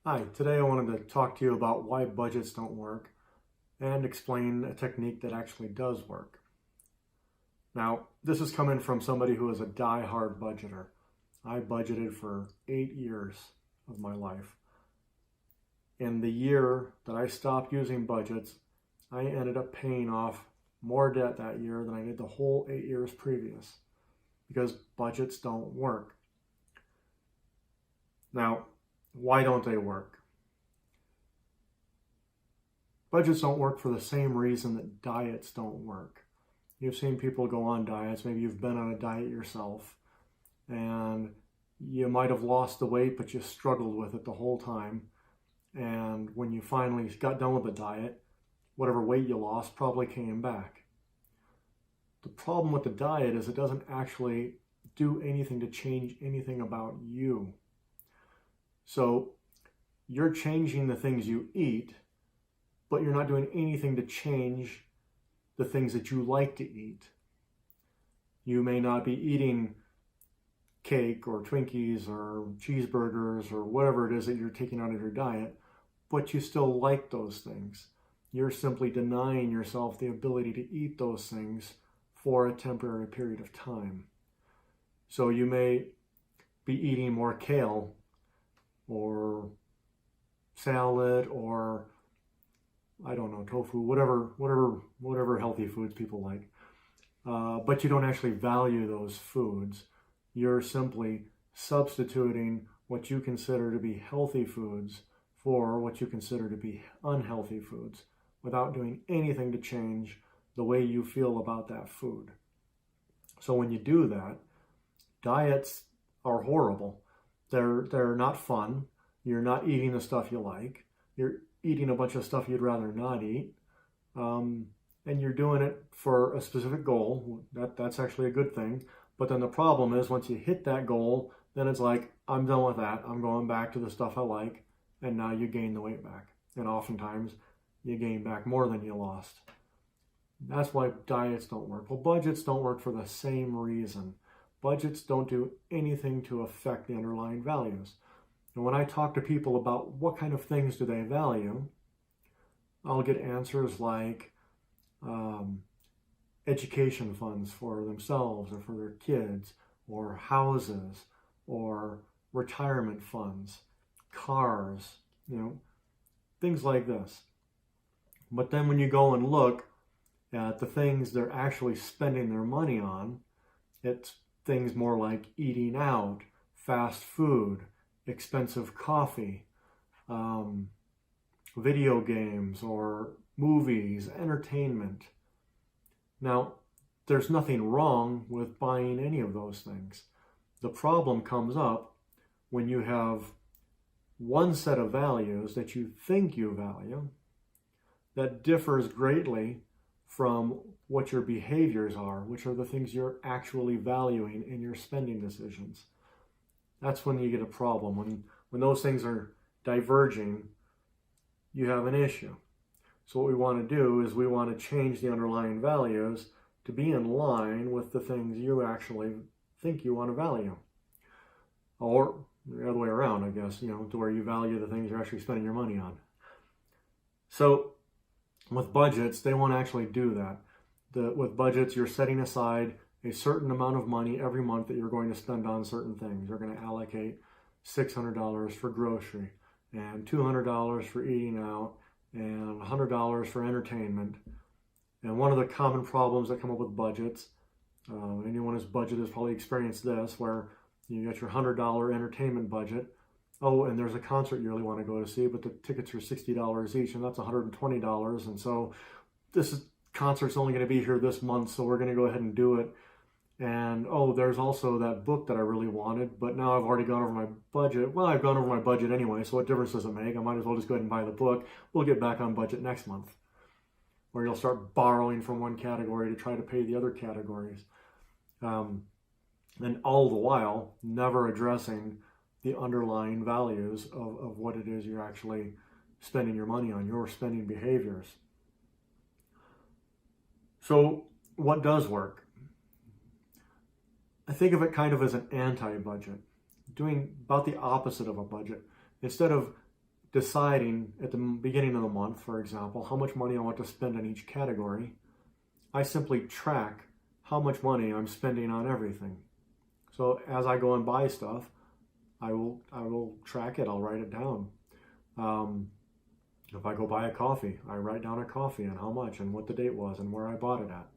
Hi, today I wanted to talk to you about why budgets don't work and explain a technique that actually does work. Now, this is coming from somebody who is a die-hard budgeter. I budgeted for 8 years of my life. In the year that I stopped using budgets, I ended up paying off more debt that year than I did the whole 8 years previous because budgets don't work. Now, why don't they work? Budgets don't work for the same reason that diets don't work. You've seen people go on diets, maybe you've been on a diet yourself, and you might have lost the weight, but you struggled with it the whole time. And when you finally got done with the diet, whatever weight you lost probably came back. The problem with the diet is it doesn't actually do anything to change anything about you. So you're changing the things you eat, but you're not doing anything to change the things that you like to eat. You may not be eating cake or Twinkies or cheeseburgers or whatever it is that you're taking out of your diet, but you still like those things. You're simply denying yourself the ability to eat those things for a temporary period of time. So you may be eating more kale or salad or I don't know, tofu, whatever healthy foods people like. But you don't actually value those foods. You're simply substituting what you consider to be healthy foods for what you consider to be unhealthy foods without doing anything to change the way you feel about that food. So when you do that, diets are horrible. They're not fun. You're not eating the stuff you like. You're eating a bunch of stuff you'd rather not eat. And you're doing it for a specific goal. That's actually a good thing. But then the problem is once you hit that goal, then it's like, I'm done with that. I'm going back to the stuff I like. And now you gain the weight back. And oftentimes you gain back more than you lost. That's why diets don't work. Well, budgets don't work for the same reason. Budgets don't do anything to affect the underlying values. And when I talk to people about what kind of things do they value, I'll get answers like education funds for themselves or for their kids, or houses, or retirement funds, cars, things like this. But then when you go and look at the things they're actually spending their money on, it's things more like eating out, fast food, expensive coffee, video games or movies, entertainment. Now, there's nothing wrong with buying any of those things. The problem comes up when you have one set of values that you think you value that differs greatly from what your behaviors are, which are the things you're actually valuing in your spending decisions. That's when you get a problem. When those things are diverging, you have an issue. So what we want to do is we want to change the underlying values to be in line with the things you actually think you want to value. Or the other way around, I guess, to where you value the things you're actually spending your money on. So with budgets, they won't actually do that. With budgets, you're setting aside a certain amount of money every month that you're going to spend on certain things. You're going to allocate $600 for grocery and $200 for eating out and $100 for entertainment. And one of the common problems that come up with budgets, anyone who's budget has probably experienced this, where you get your $100 entertainment budget. Oh, and there's a concert you really want to go to see, but the tickets are $60 each, and that's $120. And so concert's only going to be here this month, so we're going to go ahead and do it. And oh, there's also that book that I really wanted, but now I've already gone over my budget. Well, I've gone over my budget anyway, so what difference does it make? I might as well just go ahead and buy the book. We'll get back on budget next month. Or you'll start borrowing from one category to try to pay the other categories. And all the while, never addressing the underlying values of what it is you're actually spending your money on, your spending behaviors. So what does work? I think of it kind of as an anti-budget, doing about the opposite of a budget. Instead of deciding at the beginning of the month, for example, how much money I want to spend on each category, I simply track how much money I'm spending on everything. So as I go and buy stuff, I will track it. I'll write it down. If I go buy a coffee, I write down a coffee and how much and what the date was and where I bought it at.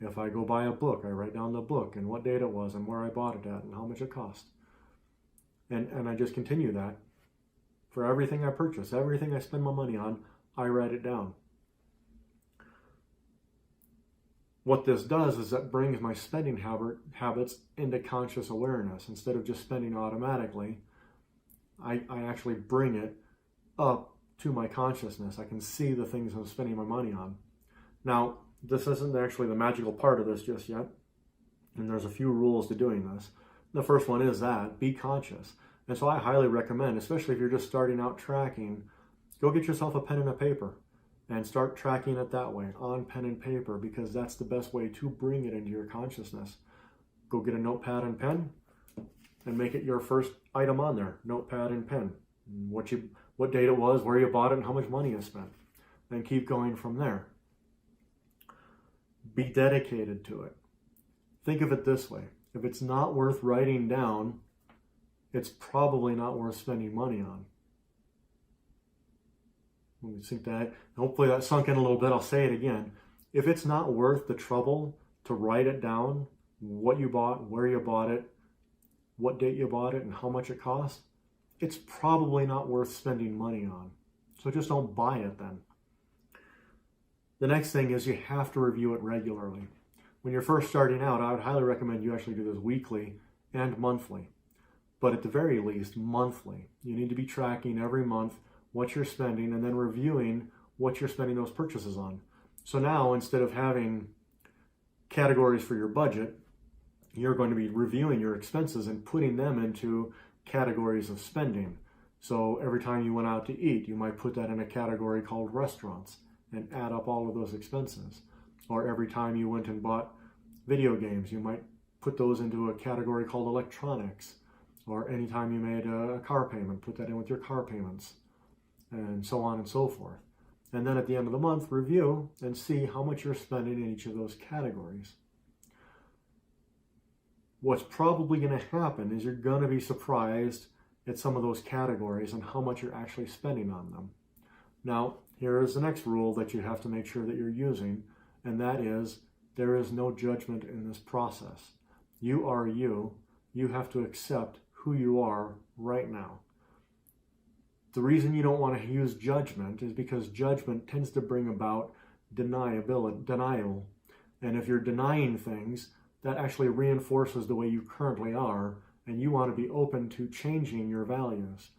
If I go buy a book, I write down the book and what date it was and where I bought it at and how much it cost. And I just continue that. For everything I purchase, everything I spend my money on, I write it down. What this does is that brings my spending habits into conscious awareness. Instead of just spending automatically, I actually bring it up to my consciousness. I can see the things I'm spending my money on. Now, this isn't actually the magical part of this just yet, and there's a few rules to doing this. The first one is that, be conscious. And so I highly recommend, especially if you're just starting out tracking, go get yourself a pen and a paper and start tracking it that way, on pen and paper, because that's the best way to bring it into your consciousness. Go get a notepad and pen and make it your first item on there, notepad and pen. What date it was, where you bought it, and how much money you spent. And keep going from there. Be dedicated to it. Think of it this way. If it's not worth writing down, it's probably not worth spending money on. Let me think that. Hopefully that sunk in a little bit. I'll say it again. If it's not worth the trouble to write it down, what you bought, where you bought it, what date you bought it, and how much it cost, it's probably not worth spending money on. So just don't buy it then. The next thing is you have to review it regularly. When you're first starting out, I would highly recommend you actually do this weekly and monthly. But at the very least, monthly. You need to be tracking every month what you're spending and then reviewing what you're spending those purchases on. So now, instead of having categories for your budget, you're going to be reviewing your expenses and putting them into categories of spending. So every time you went out to eat, you might put that in a category called restaurants and add up all of those expenses. Or every time you went and bought video games, you might put those into a category called electronics. Or anytime you made a car payment, put that in with your car payments, and so on and so forth. And then at the end of the month, review and see how much you're spending in each of those categories. What's probably going to happen is you're going to be surprised at some of those categories and how much you're actually spending on them. Now, here is the next rule that you have to make sure that you're using, and that is there is no judgment in this process. You are you. You have to accept who you are right now. The reason you don't want to use judgment is because judgment tends to bring about denial. And if you're denying things, that actually reinforces the way you currently are, and you want to be open to changing your values.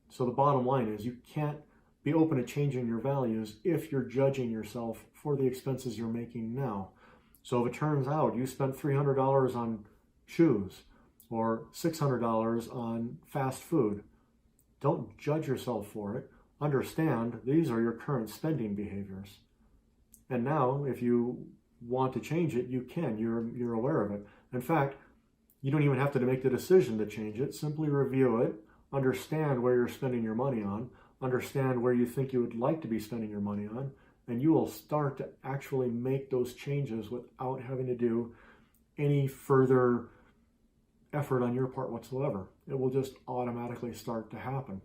So the bottom line is you can't be open to changing your values if you're judging yourself for the expenses you're making now. So if it turns out you spent $300 on shoes or $600 on fast food, don't judge yourself for it. Understand these are your current spending behaviors. And now, if you want to change it, you can. You're aware of it. In fact, you don't even have to make the decision to change it. Simply review it, understand where you're spending your money on, understand where you think you would like to be spending your money on, and you will start to actually make those changes without having to do any further effort on your part whatsoever. It will just automatically start to happen.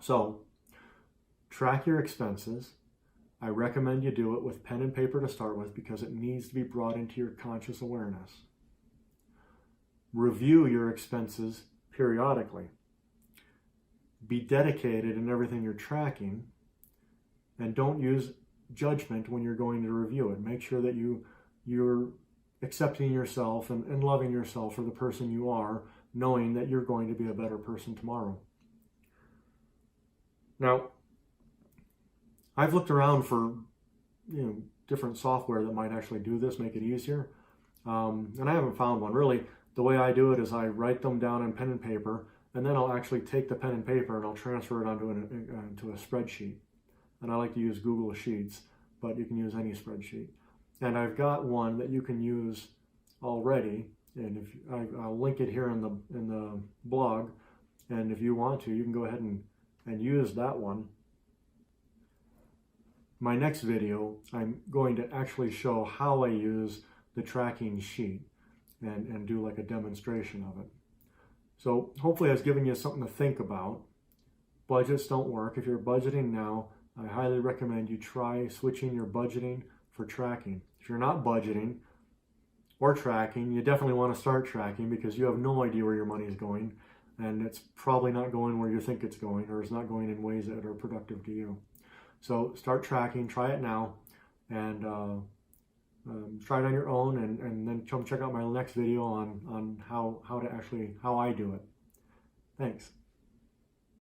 So, track your expenses. I recommend you do it with pen and paper to start with because it needs to be brought into your conscious awareness. Review your expenses periodically. Be dedicated in everything you're tracking, and don't use judgment when you're going to review it. Make sure that you're accepting yourself and loving yourself for the person you are, knowing that you're going to be a better person tomorrow. Now, I've looked around for different software that might actually do this, make it easier, and I haven't found one. Really, the way I do it is I write them down in pen and paper, and then I'll actually take the pen and paper and I'll transfer it into a spreadsheet. And I like to use Google Sheets, but you can use any spreadsheet. And I've got one that you can use already, and I'll link it here in the blog. And if you want to, you can go ahead and and use that one. My next video, I'm going to actually show how I use the tracking sheet and do like a demonstration of it. So hopefully that's giving you something to think about. Budgets don't work. If you're budgeting now, I highly recommend you try switching your budgeting for tracking. If you're not budgeting or tracking, you definitely want to start tracking because you have no idea where your money is going, and it's probably not going where you think it's going, or it's not going in ways that are productive to you. So start tracking, try it now, and try it on your own, and then come check out my next video on how I do it. Thanks.